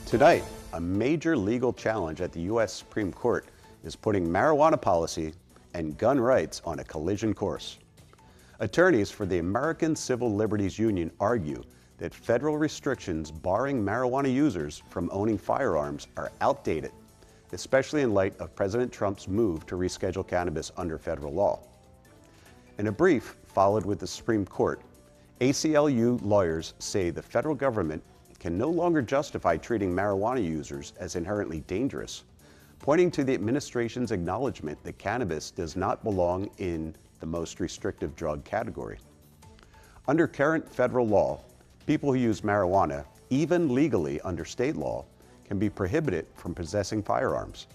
Tonight, a major legal challenge at the U.S. Supreme Court is putting marijuana policy and gun rights on a collision course. Attorneys for the American Civil Liberties Union argue that federal restrictions barring marijuana users from owning firearms are outdated, especially in light of President Trump's move to reschedule cannabis under federal law. In a brief followed with the Supreme Court, ACLU lawyers say the federal government can no longer justify treating marijuana users as inherently dangerous, pointing to the administration's acknowledgement that cannabis does not belong in the most restrictive drug category. Under current federal law, people who use marijuana, even legally under state law, can be prohibited from possessing firearms.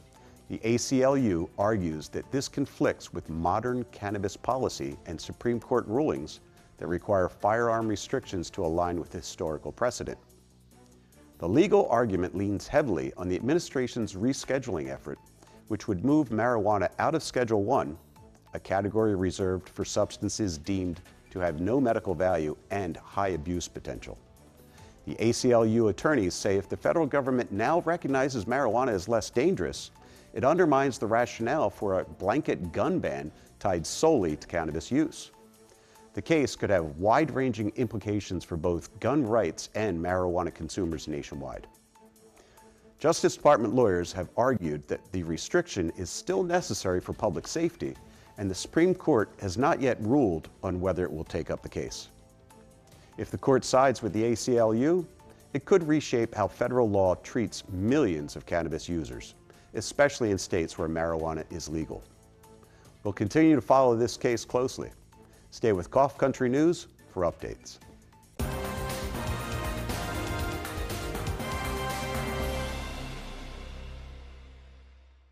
The ACLU argues that this conflicts with modern cannabis policy and Supreme Court rulings that require firearm restrictions to align with historical precedent. The legal argument leans heavily on the administration's rescheduling effort, which would move marijuana out of Schedule I, a category reserved for substances deemed to have no medical value and high abuse potential. The ACLU attorneys say if the federal government now recognizes marijuana as less dangerous, it undermines the rationale for a blanket gun ban tied solely to cannabis use. The case could have wide-ranging implications for both gun rights and marijuana consumers nationwide. Justice Department lawyers have argued that the restriction is still necessary for public safety, and the Supreme Court has not yet ruled on whether it will take up the case. If the court sides with the ACLU, it could reshape how federal law treats millions of cannabis users, especially in states where marijuana is legal. We'll continue to follow this case closely. Stay with CoughCountry News for updates.